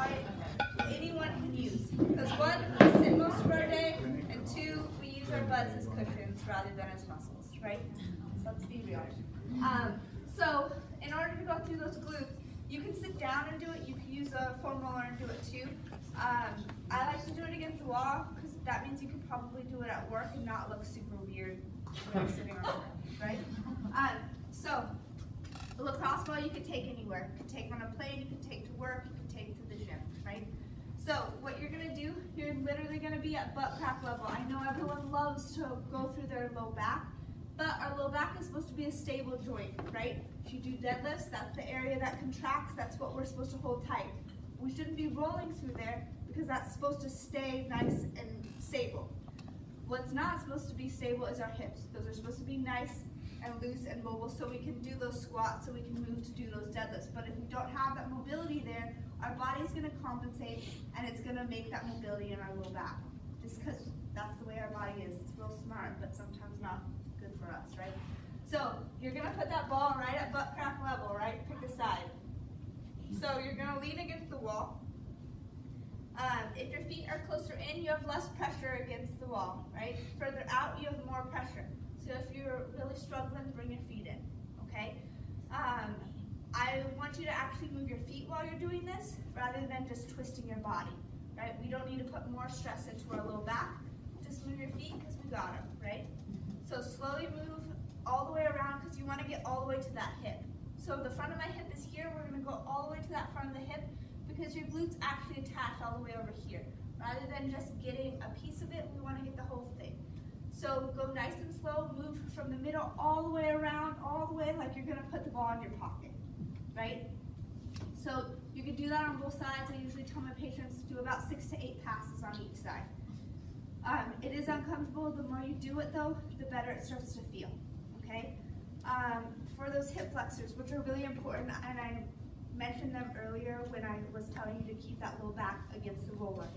right? Anyone can use. Because one, we sit most of our day, and two, we use our butts as cushions rather than as muscles, right? Let's be real. So in order to go through those glutes, you can sit down and do it. You can use a foam roller and do it too. I like to do it against the wall because that means you can probably do it at work and not look super weird when you're sitting on it, right? So a lacrosse ball you can take anywhere. You can take on a plane, you can take to work, you can take to the gym, right? So what you're going to do, you're literally going to be at butt crack level. I know everyone loves to go through their low back, but our low back is supposed to be a stable joint, right? If you do deadlifts, that's the area that contracts, that's what we're supposed to hold tight. We shouldn't be rolling through there because that's supposed to stay nice and stable. What's not supposed to be stable is our hips. Those are supposed to be nice and loose and mobile so we can do those squats, so we can move to do those deadlifts. But if we don't have that mobility there, our body's going to compensate and it's going to make that mobility in our low back. Just because that's the way our body is. It's real smart, but sometimes not good for us, right? So you're going to put that ball right at butt crack level, right? Pick a side. So you're going to lean against the wall. If your feet are closer in, you have less pressure against the wall, right? Further out, you have more pressure. So if you're really struggling, bring your feet in, okay? I want you to actually move your feet while you're doing this rather than just twisting your body, right? We don't need to put more stress into our low back. Just move your feet because we got them, right? So slowly move all the way around because you want to get all the way to that hip. So the front of my hip is here. We're going to go all the way to that front of the hip because your glutes actually attach all the way over here. Rather than just getting a piece of it, we want to get the whole thing. So go nice and slow, move from the middle all the way around, all the way like you're going to put the ball in your pocket, right? So you can do that on both sides. I usually tell my patients to do about 6 to 8 passes on each side. It is uncomfortable. The more you do it though, the better it starts to feel, okay? For those hip flexors, which are really important, and I mentioned them earlier when I was telling you to keep that low back against the roller.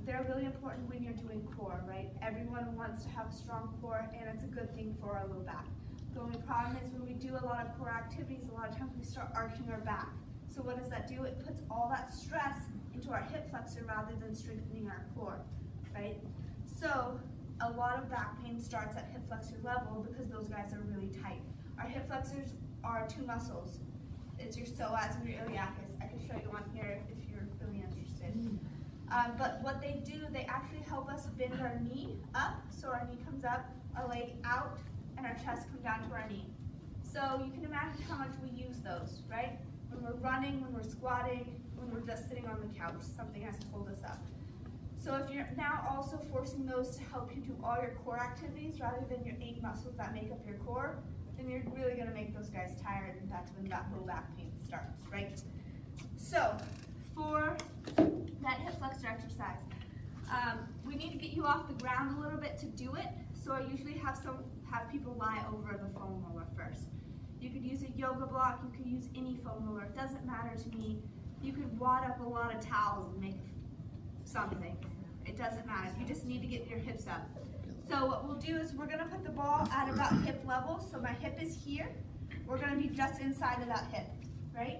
They're really important when you're doing core, right? Everyone wants to have a strong core, and it's a good thing for our low back. The only problem is when we do a lot of core activities, a lot of times we start arching our back. So what does that do? It puts all that stress into our hip flexor rather than strengthening our core, right? So a lot of back pain starts at hip flexor level because those guys are really tight. Our hip flexors are 2 muscles. It's your psoas and your iliacus. I can show you on here if you're really interested. But what they do, they actually help us bend our knee up, so our knee comes up, our leg out, and our chest comes down to our knee. So you can imagine how much we use those, right? When we're running, when we're squatting, when we're just sitting on the couch, something has to hold us up. So if you're now also forcing those to help you do all your core activities rather than your 8 muscles that make up your core, then you're really going to make those guys tired, and that's when that low back pain starts, right? So for that hip flexor exercise, we need to get you off the ground a little bit to do it. So I usually have people lie over the foam roller first. You could use a yoga block, you could use any foam roller, it doesn't matter to me. You could wad up a lot of towels and make something. It doesn't matter, you just need to get your hips up. So what we'll do is we're gonna put the ball at about hip level. So my hip is here. We're gonna be just inside of that hip, right?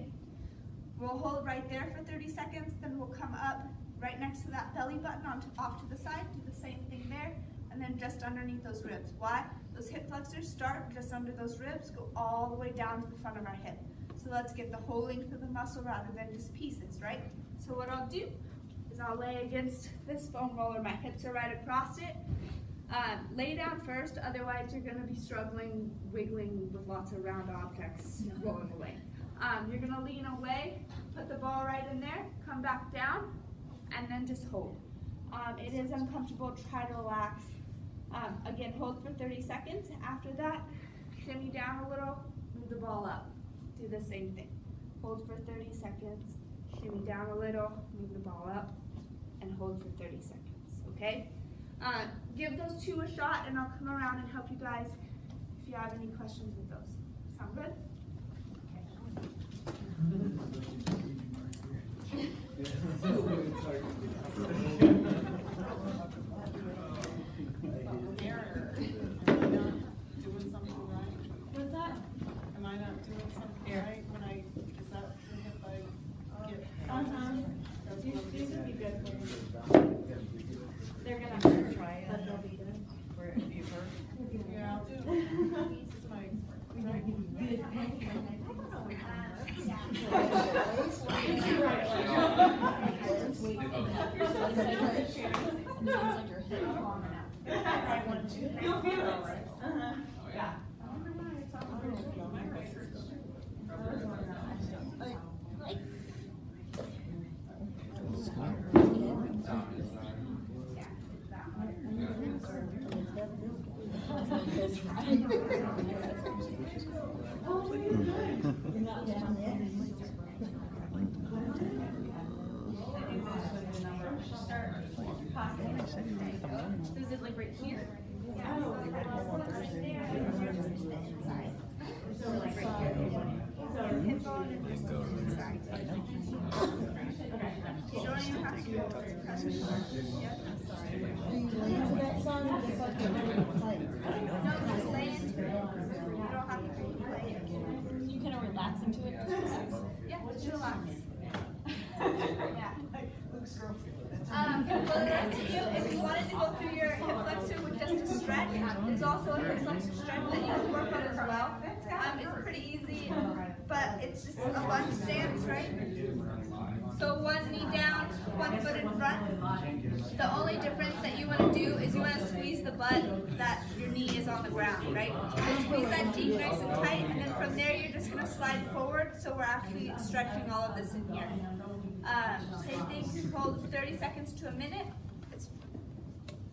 We'll hold right there for 30 seconds, then we'll come up right next to that belly button off to the side, do the same thing there, and then just underneath those ribs. Why? Those hip flexors start just under those ribs, go all the way down to the front of our hip. So let's get the whole length of the muscle rather than just pieces, right? So what I'll do is I'll lay against this foam roller. My hips are right across it. Lay down first, otherwise you're going to be struggling, wiggling with lots of round objects rolling away. You're going to lean away, put the ball right in there, come back down, and then just hold. It is uncomfortable, try to relax. Again, hold for 30 seconds. After that, shimmy down a little, move the ball up. Do the same thing. Hold for 30 seconds, shimmy down a little, move the ball up, and hold for 30 seconds, okay? Give those 2 a shot, and I'll come around and help you guys if you have any questions with those. Sound good? What's that? Am I not doing something right when I, is that if I get... They're gonna try it. But they'll be done. Where if you hurt. Yeah, I'll do it. It's my You'll feel it, right? Yeah. Is it like right here? You kind of relax into it. Yeah, just relax. Yeah. For the rest of you, if you wanted to go through your hip flexor with just a stretch, there's also a hip flexor stretch that you can work on as well. It's pretty easy, but it's just a lunge stance, right? So one knee down, one foot in front. The only difference that you want to do is you want to squeeze the butt that your knee is on the ground, right? So squeeze that deep nice and tight, and then from there you're just going to slide forward, so we're actually stretching all of this in here. Same thing, hold 30 seconds to a minute.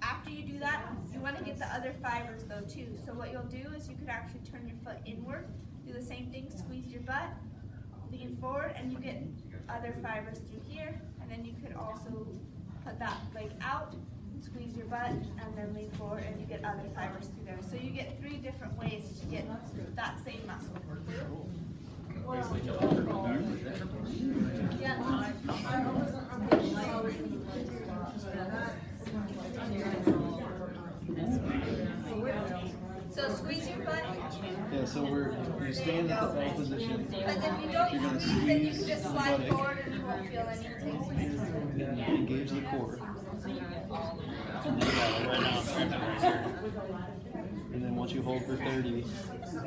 After you do that, you want to get the other fibers though too. So what you'll do is you could actually turn your foot inward, do the same thing, squeeze your butt, lean forward, and you get other fibers through here. And then you could also put that leg out, squeeze your butt, and then lean forward, and you get other fibers through there. So you get 3 different ways to get that same muscle. So squeeze your butt. Yeah, so you stand at the L position. Because if you don't squeeze, then you can just slide forward and you won't feel anything. Then you engage the core. And then once you hold for 30,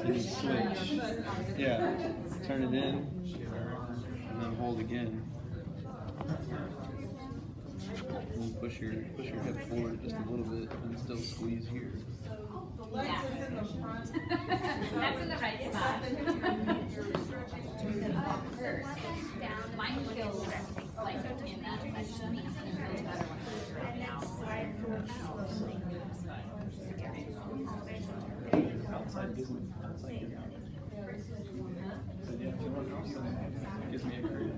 then you switch. Yeah, turn it in, and then hold again. And you push your hip forward just a little bit, and still squeeze here. Yeah. That's in the right spot. Mine feels like in that section. It feels better when And then slide forward slowly. Outside gives me gives me a great.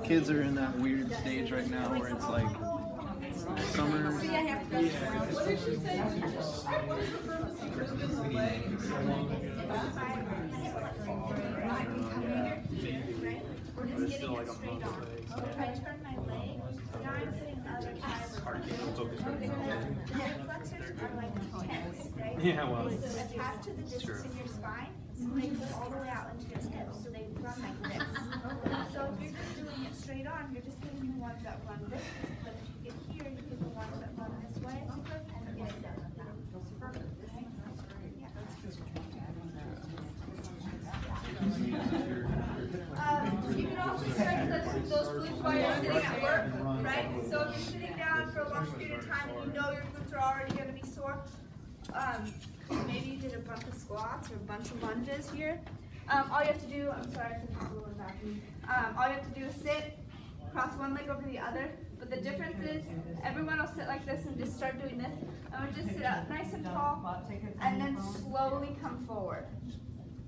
Kids are in that weird stage right now where it's like summer. What did she say? We're just getting it straight on. If I turn my leg, now I'm putting other fibers. The hip flexors are like tense, right? Yeah, well, So attached to the discs in your spine, and they go all the way out into your hips, so they run like this. So if you're just doing it straight on, you're just getting the ones that run this way. But if you get here, you get the ones that run this way, and you get it. You can also stretch those glutes while you're sitting at work, right? So if you're sitting down for a long period of time and you know your glutes are already going to be sore, maybe you did a bunch of squats or a bunch of lunges here. All you have to do, I'm sorry, I took a little back. All you have to do is sit, cross one leg over the other. But the difference is, everyone will sit like this and just start doing this. And we'll just sit up nice and tall, and then slowly come forward.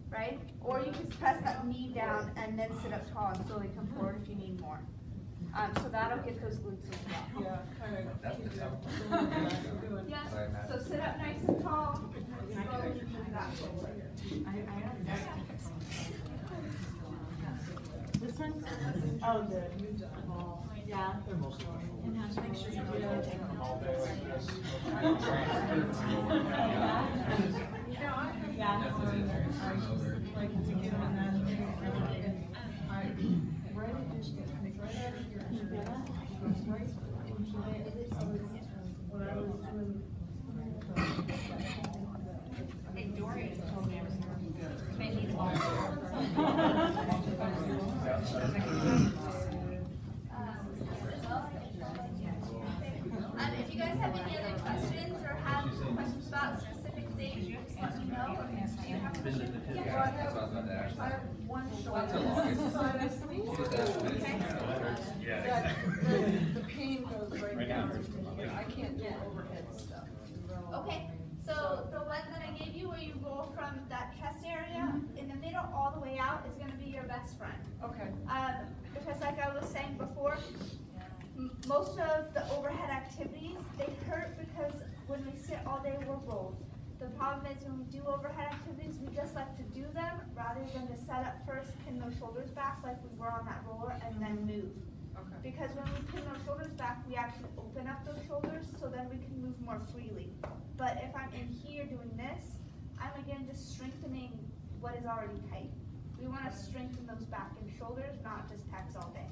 Right? Or you can press that knee down and then sit up tall and slowly come forward if you need more. So that'll get those glutes as well. Yeah. So sit up nice and tall and slowly move that forward. This one? Oh, the yeah. They're mostly and have to make sure you do it. Take them all day like this. Yeah. Like to get on that, and I right out of your right when I was doing. Hey, Dorian. If you guys have any other questions or have questions about specific things, just let me know. Do you have questions? I have one short side of sleep. The pain goes right down. I can't do overhead stuff. Okay, so the one that I gave you where you roll from that chest area in the middle all the way out is going to be your best friend. Okay. Because like I was saying before, most of the overhead activities, they hurt because when we sit all day, we're rolled. The problem is when we do overhead activities, we just like to do them rather than to set up first, pin those shoulders back like we were on that roller, and then move. Okay. Because when we pin our shoulders back, we actually open up those shoulders so then we can move more freely. But if I'm in here doing this, I'm again just strengthening what is already tight. We want to strengthen those back and shoulders, not just pecs all day,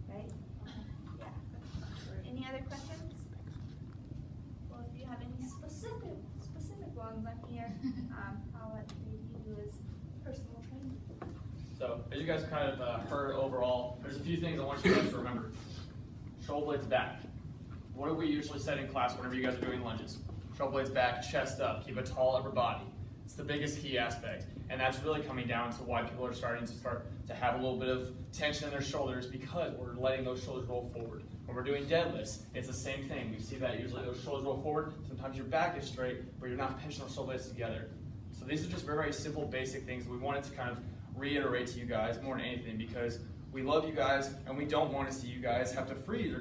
right? Yeah. Any other questions? Well, if you have any specific ones, I'm here. I'll let you do his personal training. So, as you guys kind of heard overall, there's a few things I want you guys to remember. Shoulder blades back. What do we usually set in class whenever you guys are doing lunges? Shoulder blades back, chest up, keep a tall upper body. It's the biggest key aspect. And that's really coming down to why people are starting to have a little bit of tension in their shoulders, because we're letting those shoulders roll forward. When we're doing deadlifts, it's the same thing. We see that usually those shoulders roll forward. Sometimes your back is straight, but you're not pinching those shoulder blades together. So these are just very, very simple, basic things we wanted to kind of reiterate to you guys more than anything, because we love you guys and we don't want to see you guys have to freeze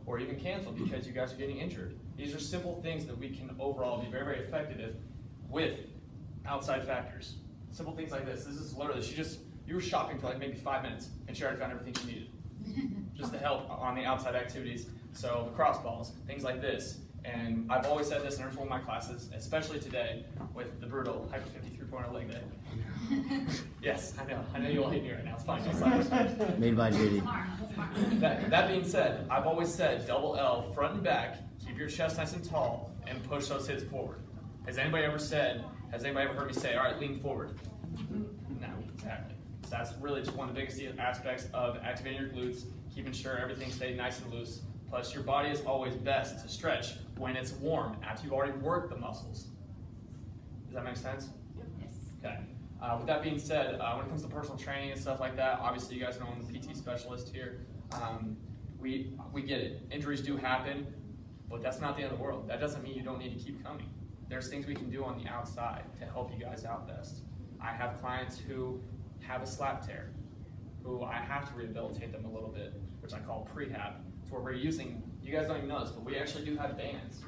or even cancel because you guys are getting injured. These are simple things that we can overall be very, very effective with outside factors. Simple things like this. This is literally, you were shopping for like maybe 5 minutes and she already found everything she needed just to help on the outside activities. So lacrosse balls, things like this. And I've always said this in every one of my classes, especially today with the brutal Hyper 50 3-pointer leg day. Yes, I know you all hate me right now. It's fine. Made by JD. That being said, I've always said double L, front and back, keep your chest nice and tall, and push those hips forward. Has anybody ever heard me say, all right, lean forward? No, exactly. So that's really just one of the biggest aspects of activating your glutes, keeping sure everything stays nice and loose. Plus, your body is always best to stretch when it's warm, after you've already worked the muscles. Does that make sense? Yes. Okay. With that being said, when it comes to personal training and stuff like that, obviously you guys know I'm the PT specialist here. We get it. Injuries do happen, but that's not the end of the world. That doesn't mean you don't need to keep coming. There's things we can do on the outside to help you guys out best. I have clients who have a slap tear, who I have to rehabilitate them a little bit, which I call prehab. It's where we're using, you guys don't even know this, but we actually do have bands.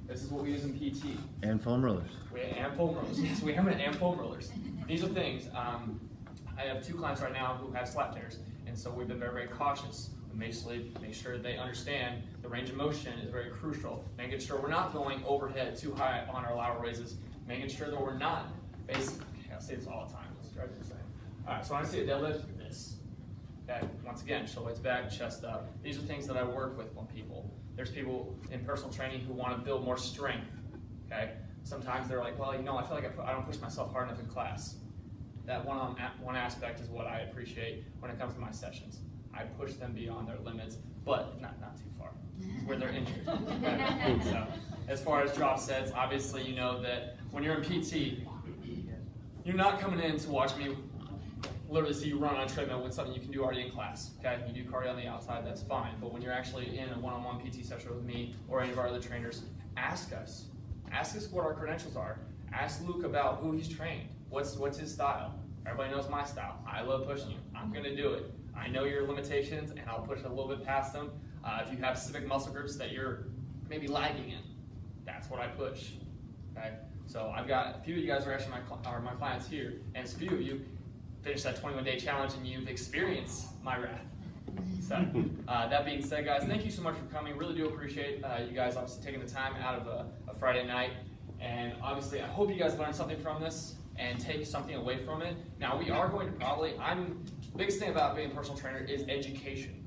This is what we use in PT. And foam rollers. And foam rollers. Yes, we have and foam rollers. These are things. I have 2 clients right now who have slap tears, and so we've been very, very cautious. We basically make sure they understand the range of motion is very crucial. Making sure we're not going overhead too high on our lateral raises. Making sure that we're not basically, I say this all the time. Let's try to say. All right, so when I see a deadlift, this. Okay, once again, shoulder blades back, chest up. These are things that I work with on people. There's people in personal training who want to build more strength. Okay, sometimes they're like, well, you know, I feel like I don't push myself hard enough in class. That one aspect is what I appreciate when it comes to my sessions. I push them beyond their limits, but not too far, where they're injured. Okay? So, as far as drop sets, obviously you know that when you're in PT, you're not coming in to watch me literally see you run on a treadmill with something you can do already in class. Okay, you do cardio on the outside, that's fine. But when you're actually in a one-on-one PT session with me or any of our other trainers, ask us. Ask us what our credentials are. Ask Luke about who he's trained. What's his style? Everybody knows my style. I love pushing you. I'm gonna do it. I know your limitations, and I'll push a little bit past them. If you have specific muscle groups that you're maybe lagging in, that's what I push. Okay, so I've got a few of you guys are actually my clients here, and a few of you, finished that 21-day challenge and you've experienced my wrath. So, that being said, guys, thank you so much for coming. Really do appreciate you guys obviously taking the time out of a Friday night. And obviously, I hope you guys learned something from this and take something away from it. Now, we are going to the biggest thing about being a personal trainer is education.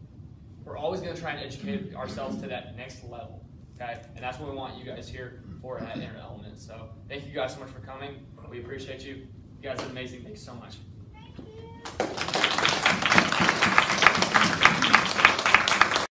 We're always going to try and educate ourselves to that next level, okay? And that's what we want you guys here for at Inner Element. So, thank you guys so much for coming. We appreciate you. You guys are amazing. Thanks so much. Thank you.